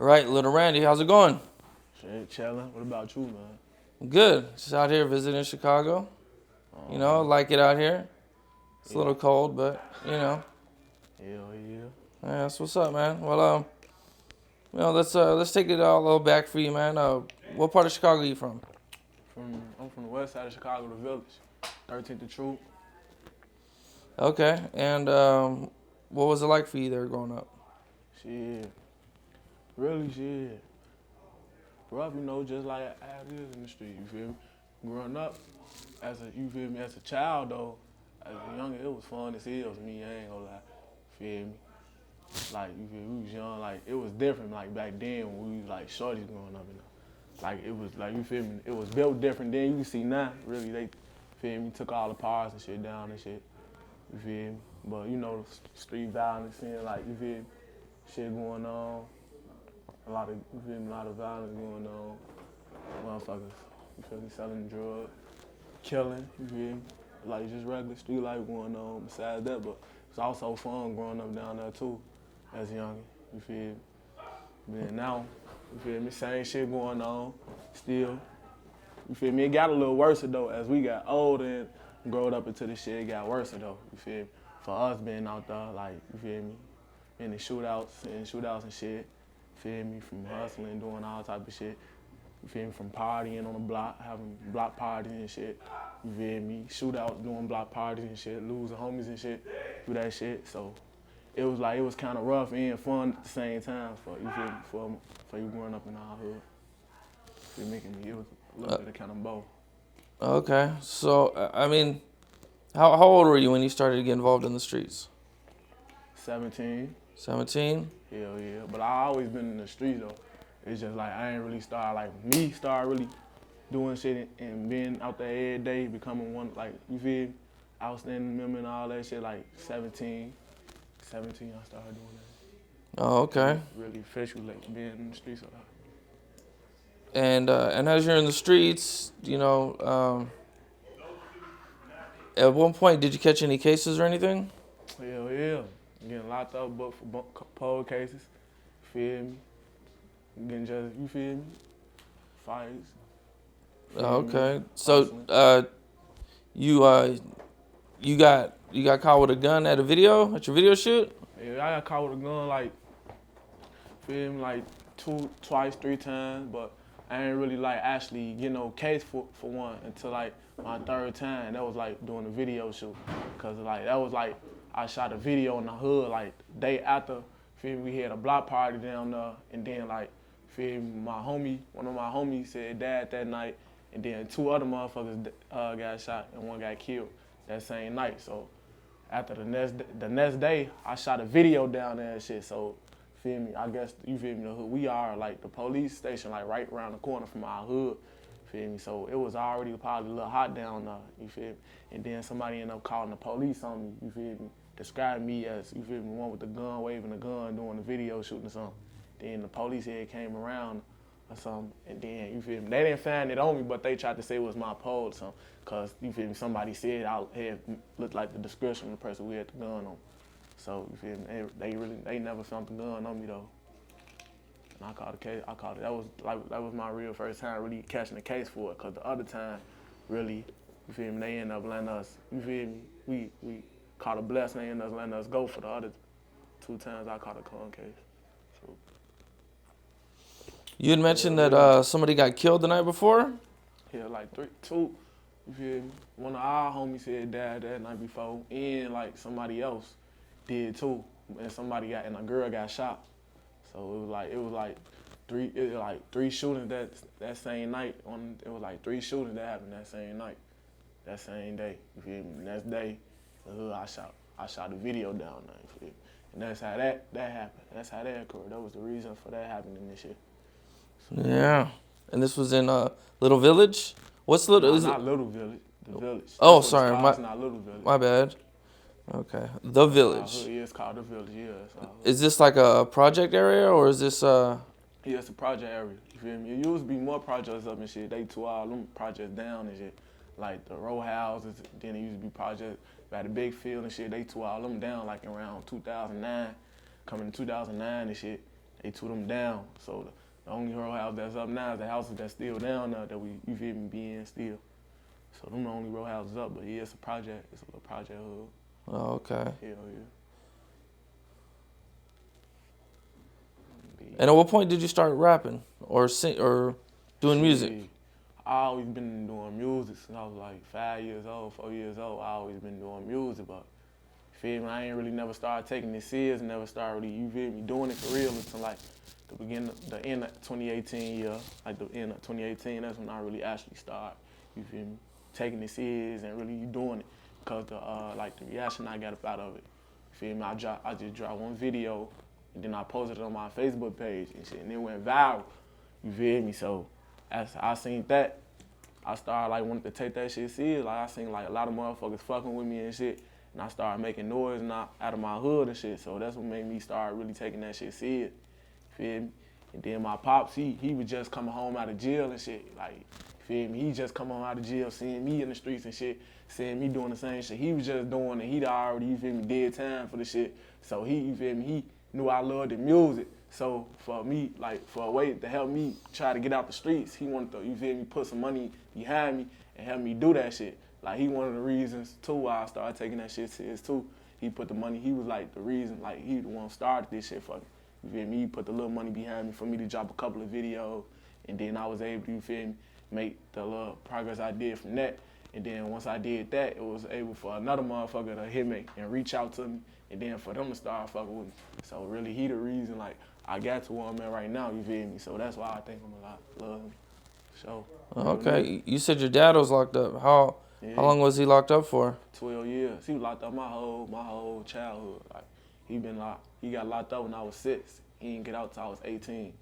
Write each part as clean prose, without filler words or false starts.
Right, little Randy, how's it going? Shit, chilling. What about you, man? Good. Just out here visiting Chicago. Like it out here. It's a Yeah. little cold, but Hell yeah. yeah, that's what's up, man. Well, let's take it all a little back for you, man. What part of Chicago are you from? I'm from the west side of Chicago, the Village, 13th and Troop. Okay, and what was it like for you there growing up? Shit, really shit. Grew up, just like as it is in the street. You feel me? Growing up, as a child though, as a youngin', it was fun as hell to me. I ain't gonna lie. Feel me? Like you feel me? We was young, like it was different. Like back then when we was like shorties growing up, like it was like you feel me? It was built different then. You can see now, really they feel me? Took all the parts and shit down and shit. You feel me? But street violence and like you feel me? Shit going on. A lot of violence going on. Motherfuckers, you feel me? Selling drugs, killing. You feel me? Like just regular street life going on. Besides that, but it's also fun growing up down there too, as a youngin'. You feel me? Then now, you feel me? Same shit going on, still. You feel me? It got a little worse though as we got older and growed up into this shit. It got worse though. You feel me? For us being out there, like you feel me? In the shootouts and shit. Feel me? From hustling, doing all type of shit. You feel me? From partying on the block, having block parties and shit. You feel me? Shootouts, doing block parties and shit, losing homies and shit, do that shit. So it was kind of rough and fun at the same time for you feel me? For you growing up in our hood. It was a little bit of kind of both. Okay, so how old were you when you started to get involved in the streets? 17. 17. Hell yeah. But I always been in the streets though. It's just like I ain't really start really doing shit and being out there every day, becoming one, like, you feel me? Outstanding member and all that shit, like 17. 17 I started doing that. Oh, okay. Really official, like being in the streets a lot. And as you're in the streets, at one point, did you catch any cases or anything? Hell yeah. Getting locked up, booked for pole cases. Feel me? Getting just, you feel me? Fights. Okay. So you got caught with a gun at your video shoot? Yeah, I got caught with a gun like, feel me, like twice, 3 times, but I ain't really like actually get no case for one until like my 3rd time. That was like doing a video shoot. Cause like that was like I shot a video in the hood like day after, feel me, we had a block party down there and then like, feel me, one of my homies said died that night and then 2 other motherfuckers got shot and 1 got killed that same night. So after the next day, I shot a video down there and shit. So, feel me, I guess, you feel me, the hood, we are like the police station, like right around the corner from our hood, feel me? So it was already probably a little hot down there, you feel me? And then somebody ended up calling the police on me, you feel me? Described me as, you feel me, one with the gun, waving the gun, doing the video shooting or something. Then the police head came around or something, and then, you feel me, they didn't find it on me, but they tried to say it was my pole or something, cause, you feel me, somebody said I had looked like the description of the person we had the gun on. So, you feel me, they never found the gun on me though. And I caught the case, that was my real first time really catching the case for it, cause the other time, really, you feel me, they ended up letting us, you feel me, we caught a blessing, they ended up letting us go for the other 2 times I caught a con case. So. You had mentioned that somebody got killed the night before? Yeah, like 2, you feel me? One of our homies had died that night before, and like somebody else did too, and a girl got shot. So it was like 3 shootings that same night. It was like 3 shootings that happened that same night, that same day. You feel me? Next day, the hood I shot a video down there. You feel me? And that's how that happened. That's how that occurred. That was the reason for that happening and shit. Yeah. And this was in Little Village? What's Little? No, not Little Village. The Village. Oh, sorry. It's not Little Village. My bad. Okay. The Village. Yeah, it's called The Village, yeah. Is this like a project area or is this Yeah, it's a project area. You feel me? It used to be more projects up and shit. They tore all them projects down and shit. Like the row houses, then it used to be projects by the big field and shit. They tore all them down like around 2009, coming to 2009 and shit. They tore them down. So the only row house that's up now is the houses that's still down there that we, you feel me, be in still. So them the only row houses up, but yeah, it's a project. It's a little project hood. Oh, okay. Hell yeah. And at what point did you start rapping or doing music? I always been doing music since I was like 5 years old, 4 years old. I always been doing music, but you feel me? I ain't really never started taking it serious, never started really, you feel me, doing it for real until like the end of 2018 year, like the end of 2018. That's when I really actually started, you feel me, taking it serious and really doing it, cause the like the reaction I got up out of it. You feel me? I just dropped one video, and then I posted it on my Facebook page and shit, and it went viral. You feel me? So as I seen that, I started like wanting to take that shit serious. Like I seen like a lot of motherfuckers fucking with me and shit, and I started making noise out of my hood and shit. So that's what made me start really taking that shit serious. Feel me? And then my pops, he was just coming home out of jail and shit. Like, feel me? He just come home out of jail, seeing me in the streets and shit, seeing me doing the same shit he was just doing, and he'd already, you feel me, did time for the shit. So he, you feel me, he knew I loved the music. So for me, like for a way to help me try to get out the streets, he wanted to, you feel me, put some money behind me and help me do that shit. Like he one of the reasons too why I started taking that shit serious too. He put the money, he was like the reason, like he the one started this shit for me. You feel me? He put the little money behind me for me to drop a couple of videos, and then I was able to, you feel me, make the little progress I did from that. And then once I did that, it was able for another motherfucker to hit me and reach out to me, and then for them to start fucking with me. So really, he the reason, like, I got to where I'm at right now, you feel me? So that's why I think I'm a lot love him. So. Okay, you said your dad was locked up. How long was he locked up for? 12 years. He was locked up my whole childhood. Like he got locked up when I was 6. He didn't get out till I was 18.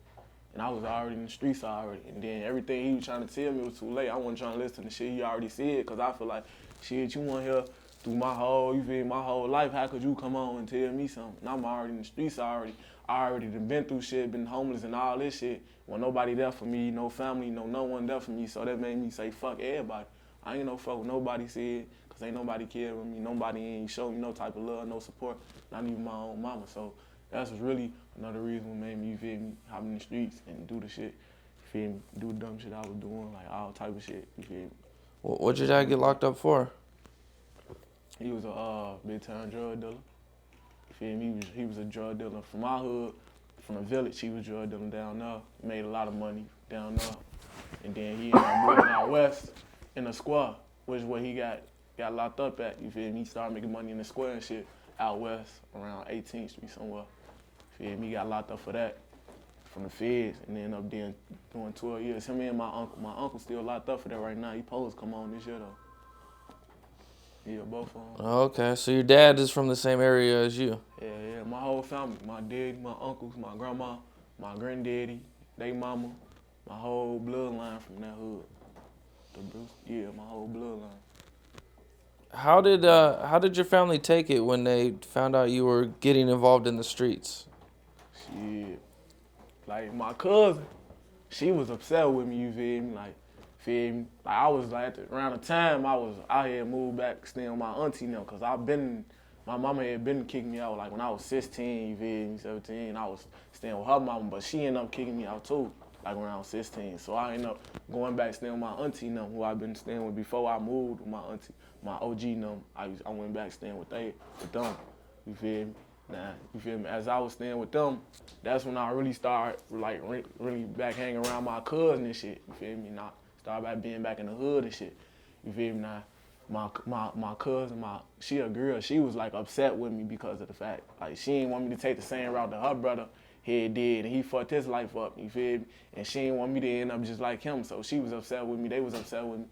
And I was already in the streets already. And then everything he was trying to tell me was too late. I wasn't trying to listen to shit he already said, because I feel like, shit, you want here through my whole life, how could you come on and tell me something? And I'm already in the streets already. I already done been through shit, been homeless and all this shit. When nobody there for me, no family, no one there for me. So that made me say, fuck everybody. I ain't no fuck with nobody said, because ain't nobody cared with me. Nobody ain't show me no type of love, no support, not even my own mama. So that's really another reason what made me, you feel me, hop in the streets and do the shit, you feel me, do the dumb shit I was doing, like all type of shit, you feel me. What'd your dad get locked up for? He was a big-time drug dealer. You feel me? He was a drug dealer from my hood, from the village. He was drug dealing down there. Made a lot of money down there. And then he ended up moving out west in the square, which is where he got locked up at. You feel me? He started making money in the square and shit out west around 18th Street somewhere. You feel me? He got locked up for that from the feds and ended up doing 12 years. Him and my uncle still locked up for that right now. He supposed to come on this year though. Yeah, both of them. Okay, so your dad is from the same area as you? Yeah, my whole family, my dad, my uncles, my grandma, my granddaddy, they mama, my whole bloodline from that hood. Yeah, my whole bloodline. How did your family take it when they found out you were getting involved in the streets? Shit, like my cousin, she was upset with me, you feel me? Like I was like, around the time I was out here moved back staying with my auntie now, cause my mama had been kicking me out like when I was 16, you feel me, 17, I was staying with her mama, but she ended up kicking me out too, like around 16. So I ended up going back staying with my auntie now, who I've been staying with before I moved with my auntie, my OG now. I went back staying with them, you feel me? Nah, you feel me? As I was staying with them, that's when I really started like really back hanging around my cousin and shit, you feel me? Now, started by being back in the hood and shit. You feel me? Now, my cousin, she a girl, she was like upset with me because of the fact, like she didn't want me to take the same route that her brother had did, and he fucked his life up, you feel me? And she didn't want me to end up just like him, so she was upset with me, they was upset with me.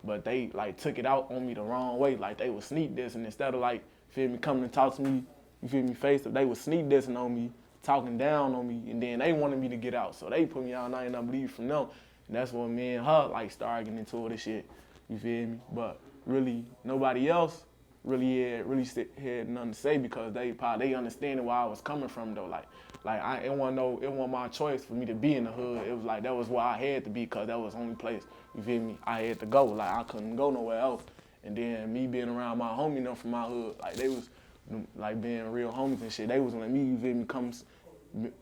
But they like took it out on me the wrong way, like they would sneak this, and instead of like, feel me, coming to talk to me, you feel me, face up, they would sneak dissing on me, talking down on me, and then they wanted me to get out, so they put me out and I ended up leaving from them. And that's when me and her like started getting into all this shit, you feel me? But really, nobody else really had nothing to say because they understanding where I was coming from though. Like it wasn't my choice for me to be in the hood. It was like that was where I had to be because that was the only place, you feel me, I had to go. Like I couldn't go nowhere else. And then me being around my homie them from my hood, like they was like being real homies and shit. They was letting me, you feel me, come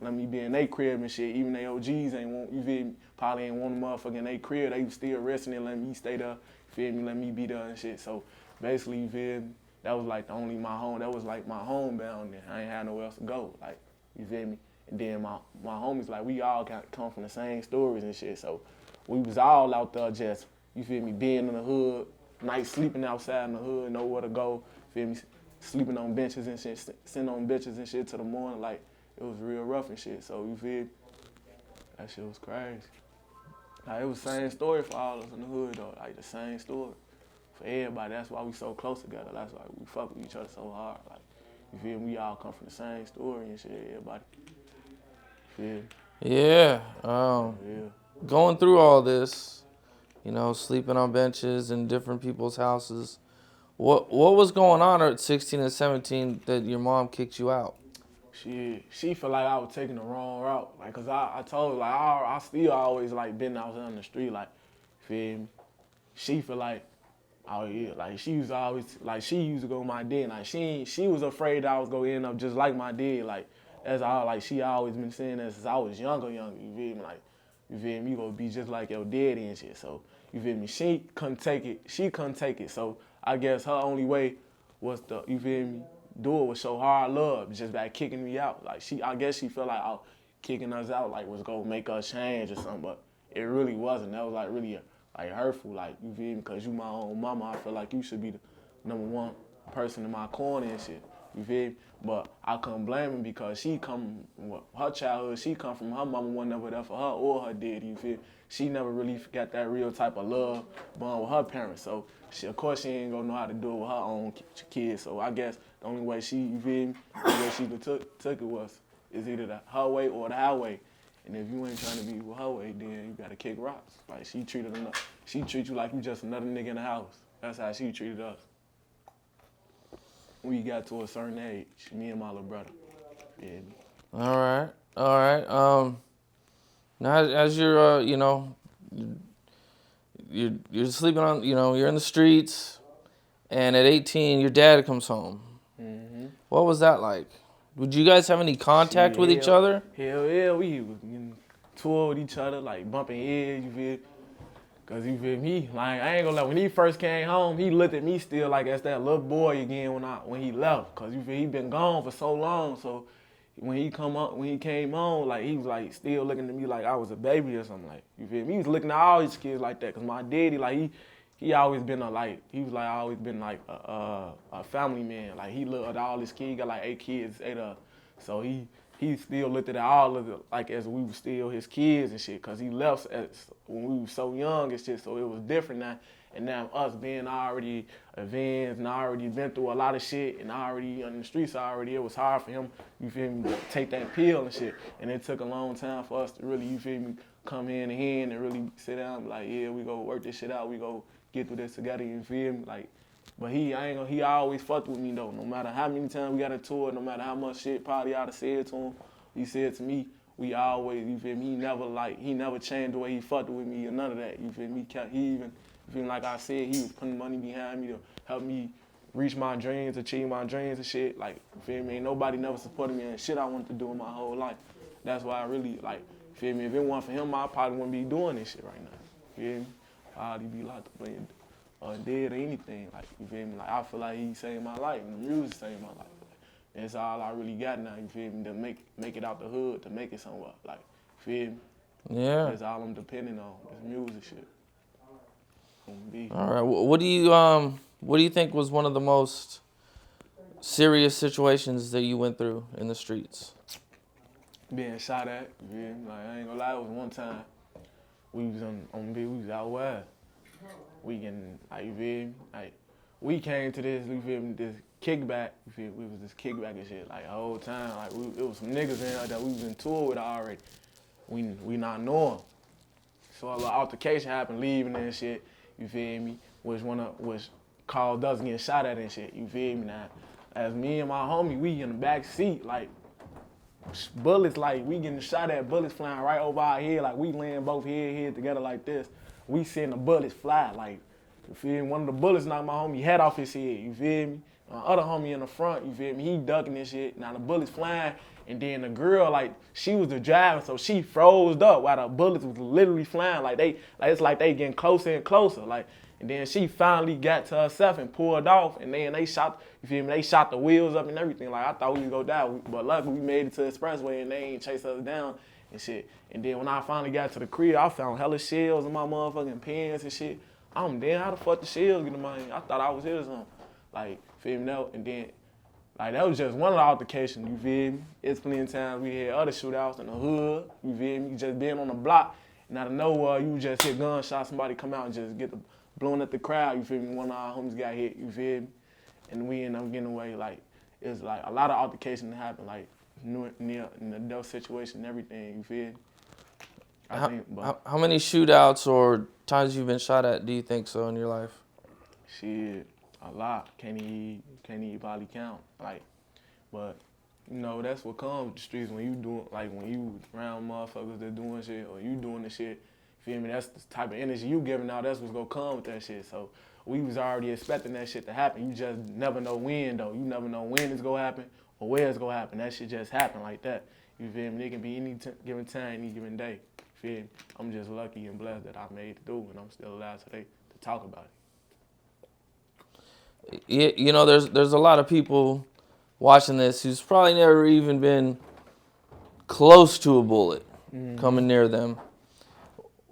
let me be in their crib and shit. Even they OGs ain't want, you feel me, probably ain't want a motherfucker in their crib. They still resting and let me stay there, you feel me, let me be there and shit. So basically, you feel me, that was like that was like my home down there. I ain't had nowhere else to go, like, you feel me? And then my homies, like, we all come from the same stories and shit. So we was all out there just, you feel me, being in the hood, night sleeping outside in the hood, nowhere to go, feel me, sleeping on benches and shit, sitting on benches and shit till the morning, like, it was real rough and shit, so you feel me? That shit was crazy. Like, it was the same story for all of us in the hood, though, like, the same story. For everybody, that's why we so close together, that's why we fuck with each other so hard, like, you feel me? We all come from the same story and shit, everybody. You feel me? Yeah. Yeah. Going through all this, you know, sleeping on benches in different people's houses. What was going on at 16 and 17 that your mom kicked you out? She felt like I was taking the wrong route. Like, cause I told her, like, I still always, like, been out there on the street, like, feel me? She feel like, oh yeah, like, she used to always, like, she used to go with my dad. Like, she was afraid I was gonna end up just like my dad. Like, that's all, like, she always been saying that since I was younger, you feel me? Like, you feel me? You gonna be just like your daddy and shit. So, you feel me? She couldn't take it. So, I guess her only way was to, you feel me, do it with so hard love, just by kicking me out. Like, I guess she felt like, oh, kicking us out, like, was gonna make us change or something, but it really wasn't. That was, like, really, like, hurtful, like, you feel me? Because you my own mama, I feel like you should be the number one person in my corner and shit, you feel me? But I couldn't blame him because she come, her childhood, she come from her mama wasn't never there for her or her daddy, you feel me? She never really got that real type of love bond with her parents, so of course she ain't gonna know how to do it with her own kids. So I guess the only way she, you feel me, the way she took it was is either her way or the highway. And if you ain't trying to be with her way, then you gotta kick rocks. Like, she treat you like you just another nigga in the house. That's how she treated us. We got to a certain age, me and my little brother. Yeah. All right. Now as you're, you know, you're sleeping on, you know, you're in the streets, and at 18, your dad comes home. Mm-hmm. What was that like? Would you guys have any contact with each other? Hell yeah, we was tour with each other, like bumping heads, you feel? Cause you feel me, like, I ain't gonna lie, when he first came home, he looked at me still like as that little boy again when he left. Cause you feel he been gone for so long, so when he came home, like, he was like still looking at me like I was a baby or something, like, you feel me? He was looking at all his kids like that, cause my daddy, like, he always been always been like a family man. Like, he looked at all his kids, he got like 8 kids, 8 so he still looked at all of it like as we were still his kids and shit, cause he left when we were so young and shit, so it was different now. And now us being already advanced and already been through a lot of shit and already on the streets already, it was hard for him, you feel me, to take that pill and shit. And it took a long time for us to really, you feel me, come hand in hand and really sit down and be like, yeah, we go work this shit out, we go get through this together, you feel me? Like, but he always fucked with me though. No matter how many times we got a tour, no matter how much shit probably I'd have said to him, he said to me, we always, you feel me, he never changed the way he fucked with me or none of that, you feel me? He even, you feel me, like I said, he was putting money behind me to help me reach my dreams, achieve my dreams and shit. Like, you feel me, ain't nobody never supported me in shit I wanted to do in my whole life. That's why I really, like, you feel me, if it wasn't for him, I probably wouldn't be doing this shit right now, you feel me? I'd probably be locked up or dead or anything, like, you feel me? Like, I feel like he saved my life, and the music saved my life. That's all I really got now, you feel me, to make it out the hood, to make it somewhere, like, you feel me? Yeah. That's all I'm depending on, this music shit. All right, what do you think was one of the most serious situations that you went through in the streets? Being shot at, you feel me? Like, I ain't gonna lie, it was one time, we was we was out west. We getting, like, you feel me? Like, we came to this, you feel me, this kickback, you feel me? We was this kickback and shit, like, the whole time. Like, it was some niggas in there that we was in tour with already. We not knowing. So a little altercation happened, leaving and shit, you feel me? Which caused us getting shot at and shit, you feel me? Now, as me and my homie, we in the back seat, like, bullets, like, we getting shot at, bullets flying right over our head, like, we laying both head together like this. We seeing the bullets fly, like, you feel me? One of the bullets knocked my homie head off his head, you feel me? My other homie in the front, you feel me? He ducking this shit. Now the bullets flying, And then the girl, like, she was the driver, so she froze up while the bullets was literally flying. It's like they getting closer and closer. Like, and then she finally got to herself and pulled off, and then they shot, you feel me, they shot the wheels up and everything. Like, I thought we would go down, but luckily we made it to the expressway and they ain't chase us down and shit. And then when I finally got to the crib, I found hella shells in my motherfucking pants and shit. I'm damn, how the fuck the shells get in my hand? I thought I was here or something. Like, feel me, and then, like, that was just one of the altercations, you feel me? It's plenty of times we had other shootouts in the hood, you feel me? Just being on the block, and out of nowhere, you just hear gunshots, somebody come out and just get the blowing at the crowd, you feel me? One of our homies got hit, you feel me? And we end up getting away. Like, it's like a lot of altercations that happen, like, near in the adult situation and everything, you feel me? How many shootouts or times you've been shot at do you think so in your life? Shit, a lot. Can't even probably count. Like, but you know, that's what comes with the streets when you do, like, when you around motherfuckers that doing shit or you doing the shit. Feel me? That's the type of energy you giving out. That's what's gonna come with that shit. So we was already expecting that shit to happen. You just never know when though. You never know when it's gonna happen or where it's gonna happen. That shit just happen like that. You feel me? It can be any given time, any given day. Feel me? I'm just lucky and blessed that I made it through, and I'm still alive today to talk about it. You know, there's a lot of people watching this who's probably never even been close to a bullet coming near them.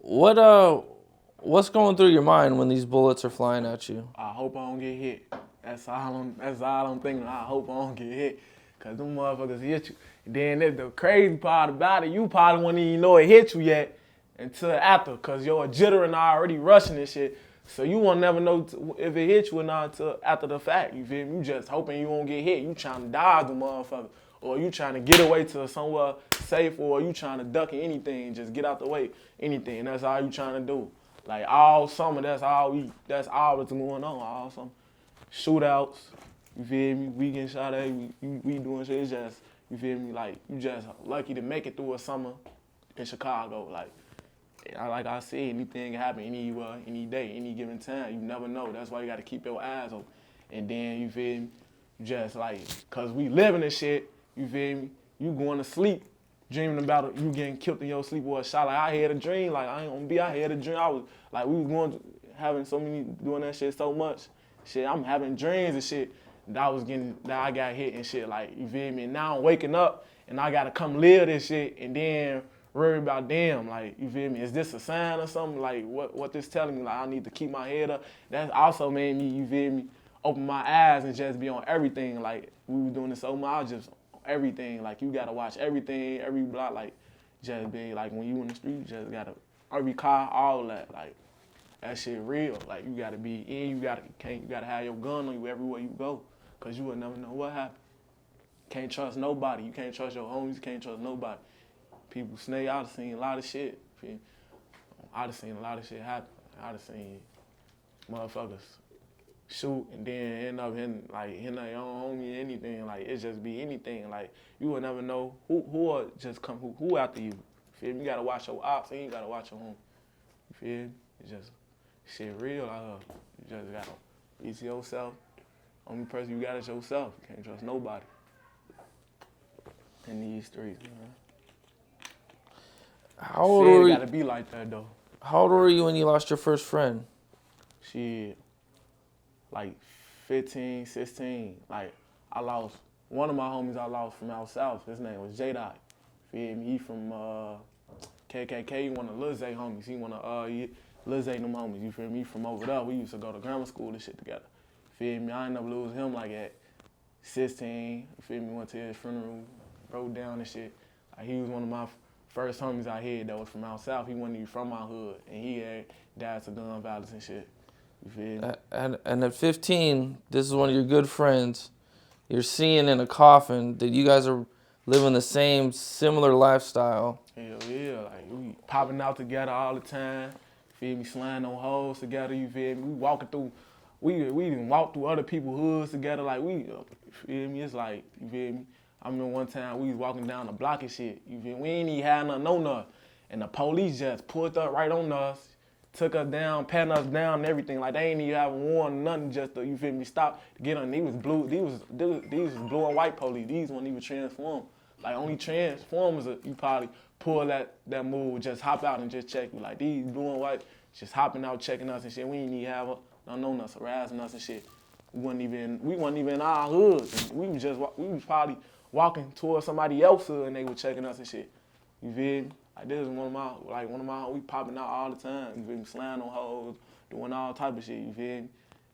What's going through your mind when these bullets are flying at you? I hope I don't get hit. That's all I'm thinking. I hope I don't get hit. Cause them motherfuckers hit you. And then the crazy part about it, you probably wouldn't even know it hit you yet until after, cause you're jittering already rushing and shit. So you won't never know if it hit you or not until after the fact. You feel me? You just hoping you won't get hit. You trying to dodge the motherfucker. Or you trying to get away to somewhere safe, or you trying to duck anything, just get out the way, anything. That's all you trying to do. Like all summer, that's all that's going on. All summer. Shootouts, you feel me? We getting shot at, we doing shit. It's just, you feel me? Like, you just lucky to make it through a summer in Chicago. Like I said, anything can happen anywhere, any day, any given time. You never know. That's why you gotta keep your eyes open. And then, you feel me? Just like, cause we living this shit, you feel me? You going to sleep, dreaming about it, you getting killed in your sleep or a shot. Like, I had a dream, like, I ain't gonna be, I had a dream. I was, like, we was having so many, doing that shit so much. Shit, I'm having dreams and shit that I got hit and shit, like, you feel me? And now I'm waking up and I gotta come live this shit and then worry about damn, like, you feel me? Is this a sign or something? Like, what this telling me? Like, I need to keep my head up. That also made me, you feel me, open my eyes and just be on everything. Like, we were doing this so much, I was just everything. Like, you gotta watch everything, every block, like, just be, like, when you in the street, you just gotta, every car, all that, like, that shit real. Like, you gotta be in, you gotta have your gun on you everywhere you go, cause you will never know what happened. Can't trust nobody. You can't trust your homies, you can't trust nobody. People snake, I done seen a lot of shit. I done seen a lot of shit happen. I done seen motherfuckers shoot and then end up hitting their own homie, anything. Like, it just be anything. Like, you will never know who will just come, who after you. Feel me? You gotta watch your ops and you gotta watch your home. You feel me? It's just shit real out here. You just gotta be to yourself. Only person you got is yourself. You can't trust nobody in these streets, man. How old were you? Gotta be like that though. How old were you when you lost your first friend? Shit, like 15, 16. Like, I lost one of my homies I lost from out south. His name was J-Dot. Feel me? He from KKK. He one of Lil Zay homies. He one of Lil Zay them homies. You feel me? From over there. We used to go to grammar school and shit together. Feel me? I ended up losing him like at 16. You feel me? Went to his funeral, broke down and shit. Like, he was one of my first homies I had that was from out south. He wasn't even from my hood, and he had died to gun violence and shit. You feel me? And at 15, this is one of your good friends. You're seeing in a coffin that you guys are living the same similar lifestyle. Hell yeah, like, we popping out together all the time. Feel me? Sliding on hoes together. You feel me? We walking through. We even walk through other people's hoods together. Like, we, feel me? It's like, you feel me? I remember one time we was walking down the block and shit. You feel me? We ain't even had nothing on us. And the police just pulled up right on us, took us down, patting us down and everything. Like, they ain't even have warned nothing, just to, you feel me, stop to get on. These was blue and white police. These weren't even transformed. Like only Transformers, you probably pull that move, just hop out and just check you. Like these blue and white, just hopping out, checking us and shit. We ain't even have don't know us, harassing us and shit. We wasn't even in our hood. We was probably walking towards somebody else's hood and they were checking us and shit. You feel me? Like this is one of my, we popping out all the time. You feel me? Slamming on hoes, doing all type of shit. You feel me?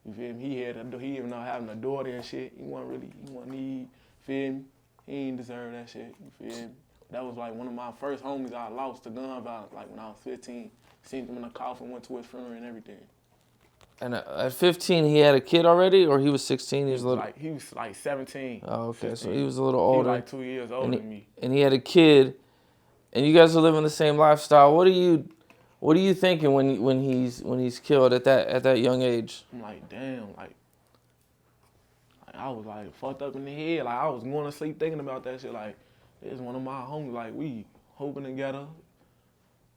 You feel me? He even though having a daughter and shit. He wasn't need. Feel me? He ain't deserve that shit. You feel me? That was like one of my first homies I lost to gun violence. Like when I was 15, seen him in a coffin, went to his funeral and everything. And at 15, he had a kid already, or he was 16? He was He was like 17. Oh, okay. 15. So he was a little older. He was like 2 years older than me. And he had a kid, and you guys are living the same lifestyle. What are you thinking when he's killed at that young age? I'm like, damn, like I was like fucked up in the head. Like I was going to sleep thinking about that shit. Like this is one of my homies. Like we hoping together.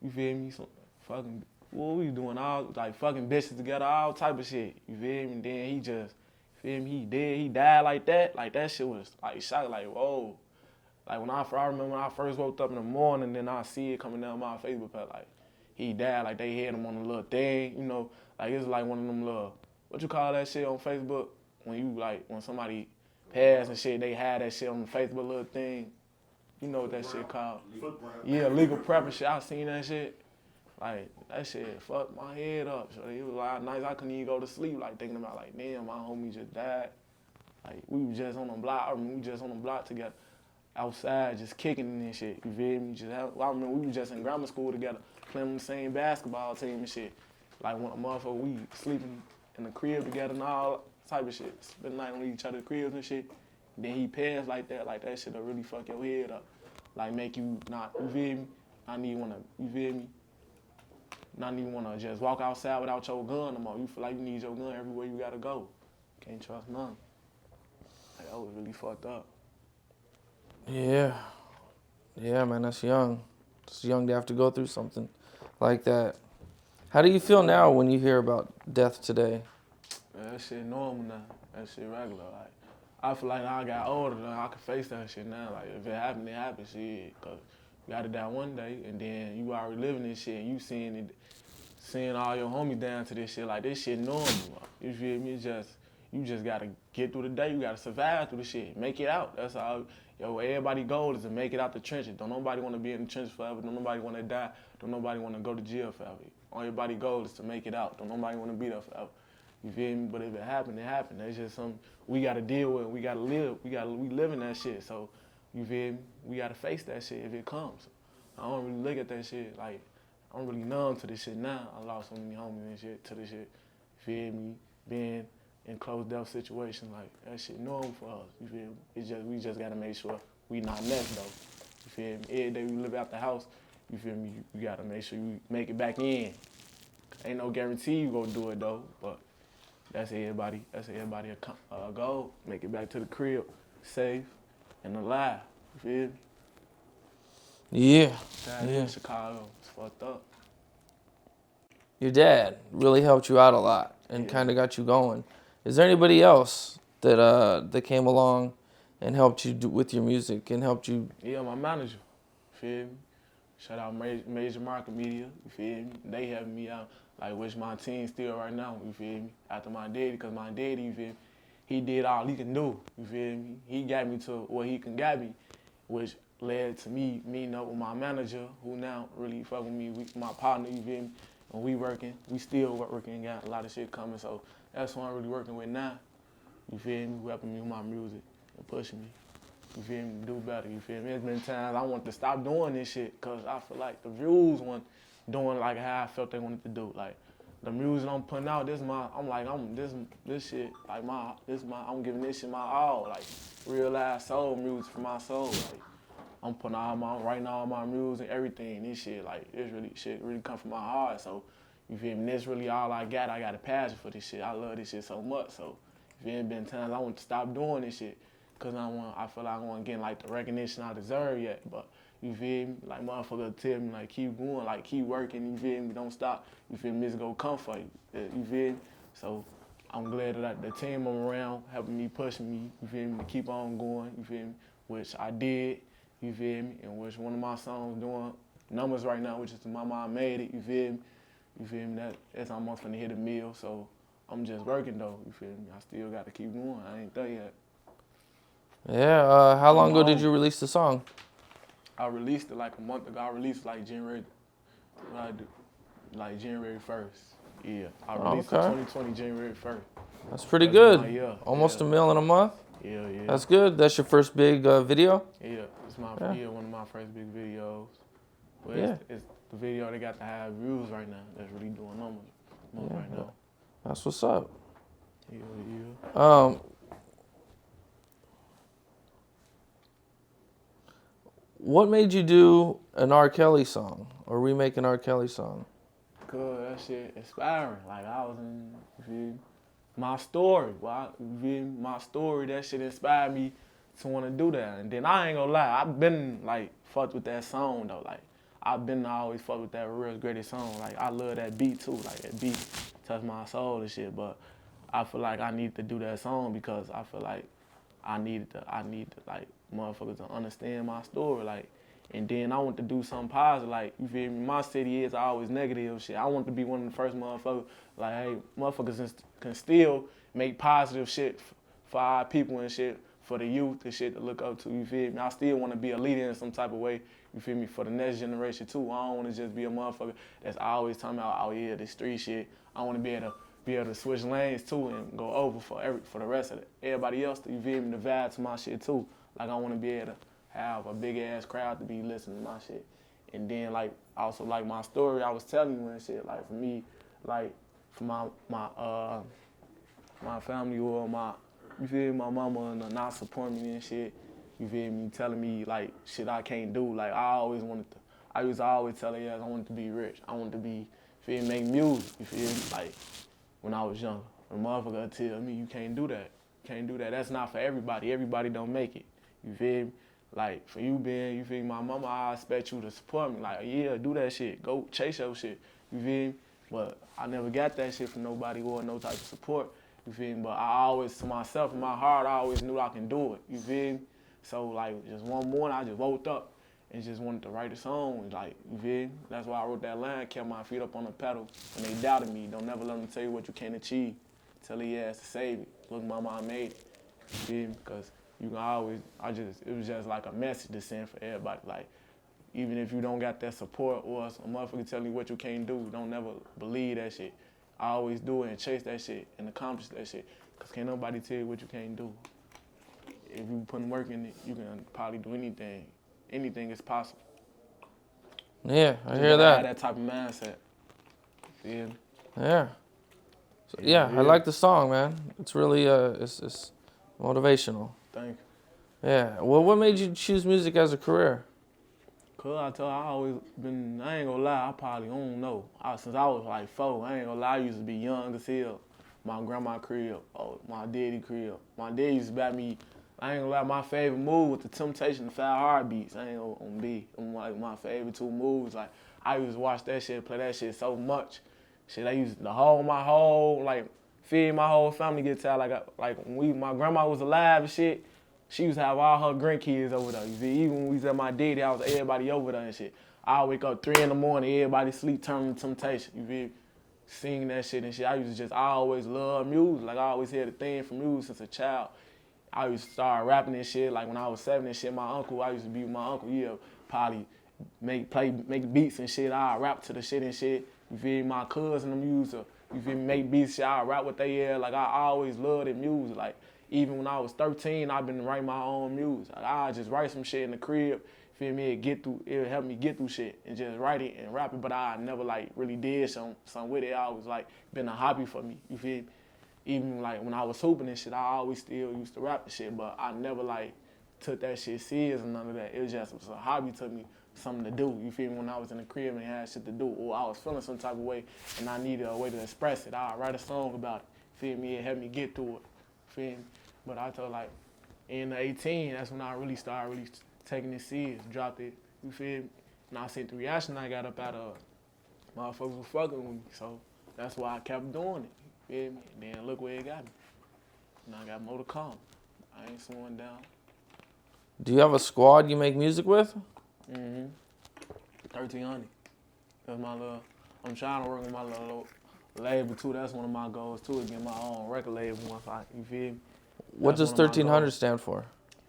You feel me? Some fucking what we doing all like fucking bitches together, all type of shit. You feel me? And then he just feel me? He died like that. Like that shit was like shock. Like whoa. Like I remember when I first woke up in the morning, then I see it coming down my Facebook page. Like he died. Like they had him on a little thing. You know, like it's like one of them little what you call that shit on Facebook. When somebody passed and shit, they had that shit on the Facebook little thing. You know what that shit called? Yeah, legal prep and shit. I seen that shit. Like, that shit fucked my head up. So it was like nights I couldn't even go to sleep, like thinking about like, damn, my homie just died. Like we was just on the block. I remember we just on the block together, outside, just kicking and shit. You feel me? I remember we was just in grammar school together, playing on the same basketball team and shit. Like when a motherfucker, we sleeping in the crib together and all type of shit. Spend the night on each other's cribs and shit. Then he passed like that shit'll really fuck your head up. Like make you not, you feel me? You feel me? Not even wanna just walk outside without your gun no more. You feel like you need your gun everywhere you gotta go. Can't trust none. Like that was really fucked up. Yeah. Yeah, man, that's young. It's young to have to go through something like that. How do you feel now when you hear about death today? Man, that shit normal now. That shit regular. Like, I feel like now I got older, now I can face that shit now. Like, if it happened, it happened, shit. Cause you gotta die one day, and then you already living this shit, and you seeing all your homies down to this shit. Like, this shit normal. You feel me? You just gotta get through the day. You gotta survive through the shit. Make it out. That's all. Yo, everybody's goal is to make it out the trenches. Don't nobody want to be in the trenches forever. Don't nobody want to die. Don't nobody want to go to jail forever. Everybody's goal is to make it out. Don't nobody want to be there forever. You feel me? But if it happened, it happened. That's just something we gotta deal with. We gotta live. We live in that shit. So, you feel me? We gotta face that shit if it comes. I don't really look at that shit like, I'm really numb to this shit now. I lost so many homies and shit to this shit. You feel me? Being in closed death situations, like that shit normal for us. You feel me? We just gotta make sure we not next though. You feel me? Every day we live out the house, you feel me? You gotta make sure you make it back in. Ain't no guarantee you gonna do it though, but that's everybody a goal. Make it back to the crib, safe and alive. You feel me? Yeah. In Chicago, it's fucked up. Your dad really helped you out a lot and kind of got you going. Is there anybody else that came along and helped you with your music and helped you? Yeah, my manager. You feel me? Shout out Major Market Media. You feel me? They helped me out. Like, which my team still right now. You feel me? After my daddy, because my daddy, you feel me? He did all he can do. You feel me? He got me to where he can get me, which led to me meeting up with my manager, who now really fuck with me. My partner, you feel me? And we still working, got a lot of shit coming. So that's who I'm really working with now. You feel me? Who helping me with my music and pushing me. You feel me? Do better. You feel me? There's been times I want to stop doing this shit because I feel like the views weren't doing like how I felt they wanted to do. Like the music I'm putting out, this shit, like I'm giving this shit my all. Like real life soul music for my soul. Like I'm putting writing all my music, everything. This shit, like, shit really come from my heart. So, you feel me? This really all I got. I got a passion for this shit. I love this shit so much. So, you feel me? Been times I want to stop doing this shit because I feel like I want to get like the recognition I deserve yet. But you feel me? Like motherfucker tell me like keep going, like keep working. You feel me? Don't stop. You feel me? It's gonna come for you. You feel me? So, I'm glad that the team I'm around helping me, pushing me. You feel me? To keep on going. You feel me? Which I did. you feel me? And which one of my songs doing numbers right now, which is My Mom Made It, you feel me? You feel me? That's almost finna hit a meal, so I'm just working though, you feel me? I still got to keep going, I ain't there yet. Yeah, how long ago did you release the song? I released it like a month ago. I released like January 1st. Yeah, I released it 2020 January 1st. That's pretty good. Yeah, Almost $1 million a month. Yeah. That's good. That's your first big video? Yeah, it's one of my first big videos. But it's the video that got the high views right now. That's really doing numbers right now. That's what's up. Yeah. What made you do an R. Kelly song or remake an R. Kelly song? Cause that shit inspiring. Like I was in, you feel me? My story. My story, that shit inspired me to want to do that. And then I ain't gonna lie, I've been like fucked with that song though. Like I've been always fucked with that real greatest song. Like I love that beat too. Like that beat touched my soul and shit. But I feel like I need to do that song because I feel like I need to like motherfuckers to understand my story. Like, and then I want to do something positive. Like, you feel me? My city is always negative shit. I want to be one of the first motherfuckers. Like, hey, motherfuckers can still make positive shit for our people and shit, for the youth and shit to look up to. You feel me? I still want to be a leader in some type of way. You feel me? For the next generation too. I don't want to just be a motherfucker that's always talking about, oh yeah, this street shit. I want to be able to switch lanes too and go over for the rest of everybody else. You feel me? To vibe to my shit too. Like I want to be able to have a big ass crowd to be listening to my shit. And then like also like my story I was telling you and shit. Like for me, like for my family or you feel me, my mama and not supporting me and shit. You feel me? Telling me like shit I can't do. Like I used to always tell her, yes, I wanted to be rich. I wanted to be, feel me, make music. You feel me? Like when I was younger, a motherfucker would tell me you can't do that. You can't do that. That's not for everybody. Everybody don't make it. You feel me? Like, for you being, you feel me, my mama, I expect you to support me. Like, yeah, do that shit. Go chase your shit. You feel me? But I never got that shit from nobody or no type of support. You feel me? But I always, to myself, in my heart, I always knew I can do it. You feel me? So, like, just one morning, I just woke up and just wanted to write a song. Like, you feel me? That's why I wrote that line, kept my feet up on the pedal. When they doubted me, don't never let them tell you what you can't achieve. Tell he ass to save it. Look, mama, I made it. You feel me? Because you can always, it was just like a message to send for everybody. Like, even if you don't got that support or a motherfucker telling you what you can't do, don't never believe that shit. I always do it and chase that shit and accomplish that shit. Because can't nobody tell you what you can't do. If you put work in it, you can probably do anything. Anything is possible. Yeah, I hear have that. That type of mindset. Yeah. Yeah. So, yeah, I like the song, man. It's really, it's motivational. Thank you. Yeah. Well, what made you choose music as a career? Cause I always been, I ain't gonna lie, I probably don't know. Since I was like 4, I ain't gonna lie, I used to be young as hell. My grandma crib, my daddy crib. My dad used to buy me, I ain't gonna lie, my favorite movie was The Temptation of 5 Heartbeats. I ain't gonna be, like my favorite 2 movies. Like, I used to watch that shit, play that shit so much. Shit, I used to my whole family get tired. Like when my grandma was alive and shit, she used to have all her grandkids over there. You see, even when we was at my daddy house, everybody over there and shit. I wake up 3 in the morning, everybody sleep, turning to Temptation. You feel? Singing that shit and shit. I always love music. Like I always had a thing for music since a child. I used to start rapping and shit. Like when I was 7 and shit, I used to be with my uncle. Yeah, probably make beats and shit. I rap to the shit and shit. You feel me? My cousin them used to, you feel me, make beats, shit. I rap what they hear. Like I always loved the music. Like even when I was 13, I've been writing my own music. Like, I just write some shit in the crib. Feel me? It'll help me get through shit and just write it and rap it. But I never like really did something with it. I always like been a hobby for me. You feel me? Even like when I was hooping and shit, I always still used to rap the shit. But I never like took that shit serious and none of that. It was a hobby to me. Something to do, you feel me, when I was in the crib and had shit to do, or I was feeling some type of way and I needed a way to express it, I'd write a song about it, feel me, it helped me get through it, feel me. But I told like, in 18, that's when I really started taking it serious, dropped it, you feel me, and I seen the reaction I got up out of motherfuckers was fucking with me, so that's why I kept doing it, you feel me, and then look where it got me, and I got more to come, I ain't slowing down. Do you have a squad you make music with? 1300. That's my little. I'm trying to work with my little label too. That's one of my goals too. To get my own record label once I. You feel me? What does That's one of my 1300 goals. stand for?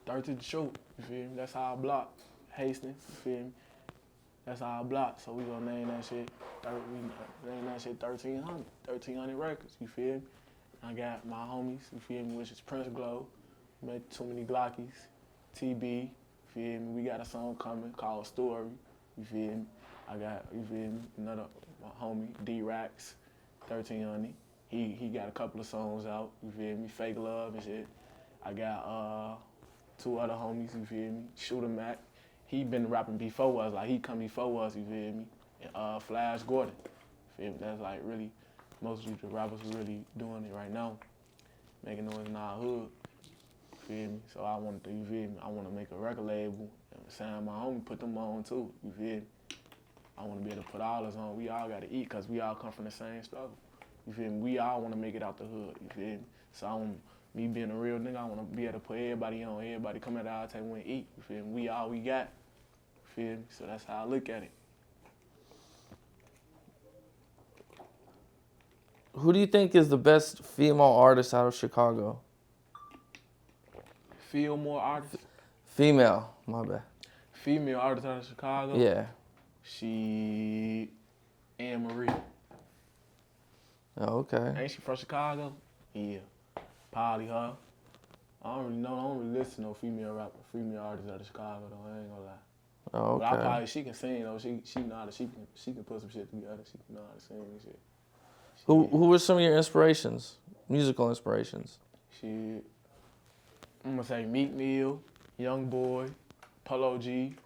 13 to shoot. You feel me? That's how I block. Hastings. You feel me? That's how I block. So we gonna name that shit. We name that shit 1300. 1300 records. You feel me? I got my homies. You feel me? Which is Prince Glow. Made Too Many Glockies. TB. You feel me? We got a song coming called Story. You feel me? I got, you feel me, another my homie, D-Rax, 1300. He got a couple of songs out, you feel me? Fake Love and shit. I got 2 other homies, you feel me? Shooter Mac. He been rapping before us, like he come before us, you feel me? And Flash Gordon. You feel me? That's like really, mostly the rappers who really doing it right now. Making noise in our hood. You feel me? So I want to, you feel me? I want to make a record label and sign my homie, put them on too, you feel me? I want to be able to put all us on. We all got to eat because we all come from the same struggle. You feel me? We all want to make it out the hood. You feel me? So I want me being a real nigga, I want to be able to put everybody on. Everybody come at our table and eat. You feel me? We all we got. You feel me? So that's how I look at it. Who do you think is the best female artist out of Chicago? Feel more artists? Female, my bad. Female artist out of Chicago? Yeah. She, Anne Marie. Oh, okay. Ain't she from Chicago? Yeah. Probably her. I don't really listen to no female artists out of Chicago though. I ain't gonna lie. Oh, But okay. she can sing though. She know how to, she can put some shit together. She can know how to sing and shit. Who were some of your inspirations? Musical inspirations? Shit. I'm gonna say Meek Mill, YoungBoy, Polo G,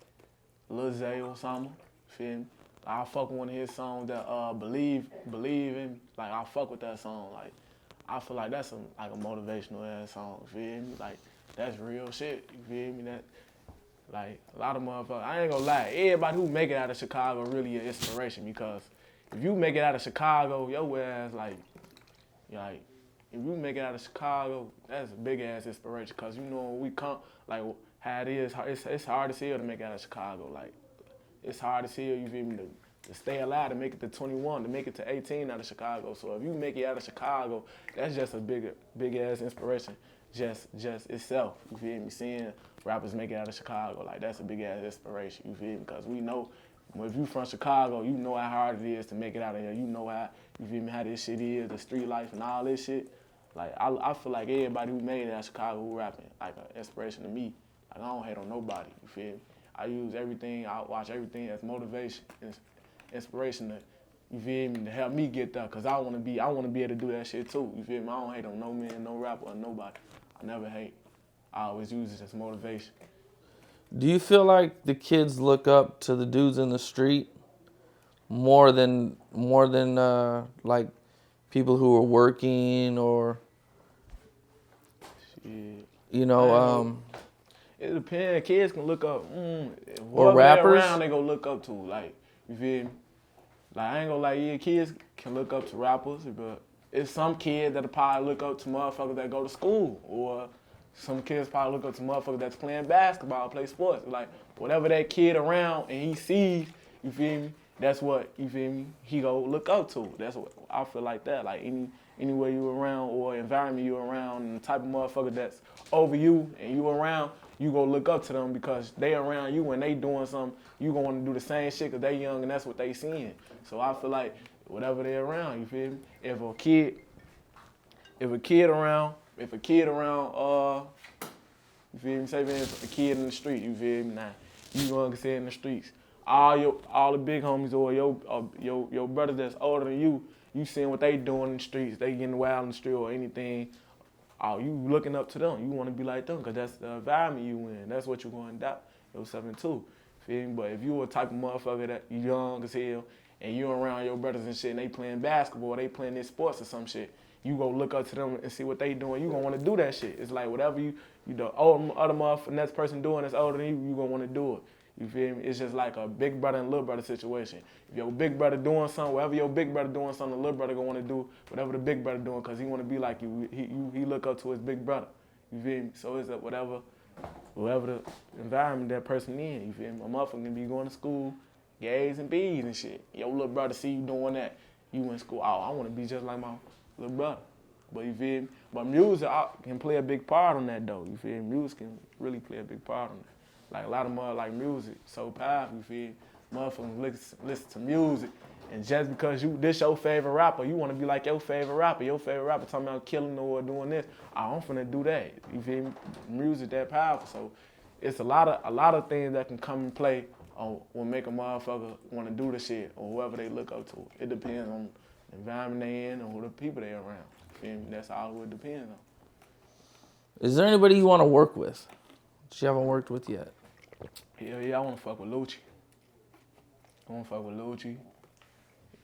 Lil Zay Osama. Feel me? I fuck with one of his songs that believe in me. Like I fuck with that song. Like I feel like that's like a motivational ass song. Feel me? Like that's real shit. You feel me? That like a lot of motherfuckers. I ain't gonna lie. Everybody who make it out of Chicago really an inspiration because if you make it out of Chicago, your ass like if you make it out of Chicago, that's a big ass inspiration. Cause you know when we come like how it is, it's hard to see to make it out of Chicago. Like it's hard to see you feel me to stay alive, to make it to 21, to make it to 18 out of Chicago. So if you make it out of Chicago, that's just a big ass inspiration, just itself. You feel me? Seeing rappers make it out of Chicago, like that's a big ass inspiration. You feel me? Because we know if you from Chicago, you know how hard it is to make it out of here. You know how you feel me how this shit is, the street life and all this shit. Like I feel like everybody who made it out of Chicago who rapping like an inspiration to me. Like I don't hate on nobody. You feel me? I use everything, I watch everything as motivation, inspiration to, you feel me, to help me get there. Cause I wanna be able to do that shit too. You feel me? I don't hate on no man, no rapper, or nobody. I never hate. I always use it as motivation. Do you feel like the kids look up to the dudes in the street more than like people who are working or Shit. you know It depends. Kids can look up. Or rappers? Around they go look up to. Like, you feel me? Like, I ain't gonna lie, yeah, kids can look up to rappers, but it's some kids that'll probably look up to motherfuckers that go to school. Or some kids probably look up to motherfuckers that's playing basketball, play sports. Like, whatever that kid around and he sees, you feel me? That's what, you feel me, he go look up to. That's what I feel like that. Like, anywhere you around or environment you around and the type of motherfucker that's over you and you around, you go look up to them because they around you and they doing something, you gonna wanna do the same shit because they young and that's what they seeing. So I feel like whatever they around, you feel me? If a kid around, you feel me? Say if a kid in the street, you feel me? Nah, you gonna say in the streets. All the big homies or your brothers that's older than you seeing what they doing in the streets, they getting wild in the street or anything. Oh, you looking up to them. You want to be like them because that's the environment you in. That's what you're going to adapt yourself into. Feel me? But if you a type of motherfucker that you young as hell and you around your brothers and shit and they playing basketball or they playing their sports or some shit, you go look up to them and see what they doing. You going to want to do that shit. It's like whatever the other motherfucker, next person doing that's older than you going to want to do it. You feel me? It's just like a big brother and little brother situation. If your big brother doing something, whatever your big brother doing something, the little brother gonna want to do whatever the big brother doing because he want to be like you. He look up to his big brother. You feel me? So it's whatever whoever the environment that person in, you feel me? A motherfucker can be going to school, A's and B's and shit. Your little brother see you doing that, you in school, oh, I want to be just like my little brother. But you feel me? But music can play a big part on that though, you feel me? Music can really play a big part on that. Like a lot of motherfuckers like music, so powerful, you feel me? Motherfuckers listen to music, and just because this your favorite rapper, you want to be like your favorite rapper. Your favorite rapper talking about killing or doing this. I'm finna do that. You feel me? Music that powerful. So it's a lot of things that can come and play on what make a motherfucker want to do the shit or whoever they look up to. It depends on the environment they in and who the people they around. You feel me? That's all it depends on. Is there anybody you want to work with that you haven't worked with yet? Yeah, I want to fuck with Lucci.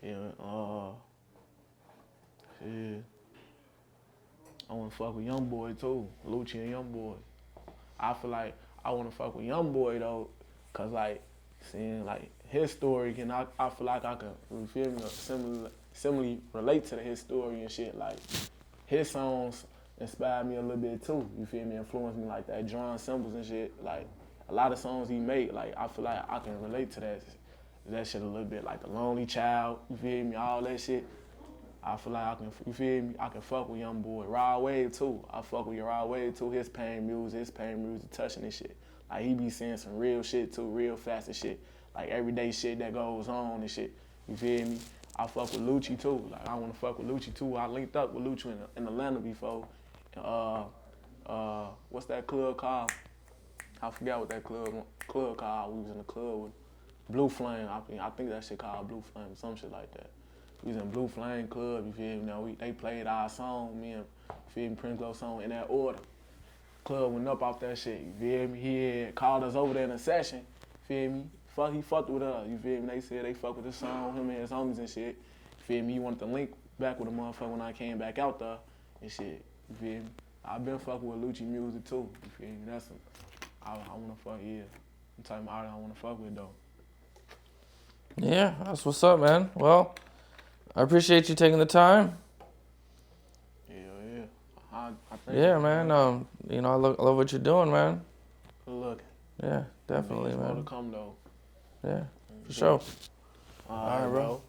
Yeah, shit. I want to fuck with YoungBoy too, Lucci and YoungBoy. I feel like I want to fuck with YoungBoy though, cause like seeing like his story, I feel like I can, you feel me, similarly relate to his story and shit. Like his songs inspired me a little bit too. You feel me? Influenced me like that, drawing symbols and shit. Like a lot of songs he made, like I feel like I can relate to that shit a little bit, like The Lonely Child, you feel me, all that shit. I feel like I can, you feel me, I can fuck with YoungBoy. Rod Wave too, I fuck with Rod Wave too, his pain music touching this shit. Like he be saying some real shit too, real fast and shit. Like everyday shit that goes on and shit, you feel me? I fuck with Lucci too, like I wanna fuck with Lucci too. I linked up with Lucci in Atlanta before. What's that club called? I forgot what that club called. We was in the club with Blue Flame. I think that shit called Blue Flame, some shit like that. We was in Blue Flame Club, you feel me? Now they played our song, me and feel me, Prince Glow song in that order. Club went up off that shit, you feel me? He had called us over there in a session, feel me? He fucked with us, you feel me? They said they fucked with the song, him and his homies and shit. You feel me? He wanted to link back with a motherfucker when I came back out there and shit, you feel me? I've been fucking with Lucci music too, you feel me? I wanna fuck, yeah. I'm talking about I wanna fuck with though. Yeah, that's what's up, man. Well, I appreciate you taking the time. Yeah. I think Yeah, man. I love what you're doing, man. Good looking. Yeah, definitely, man. man. More to come though. Yeah, for sure. All right, bro.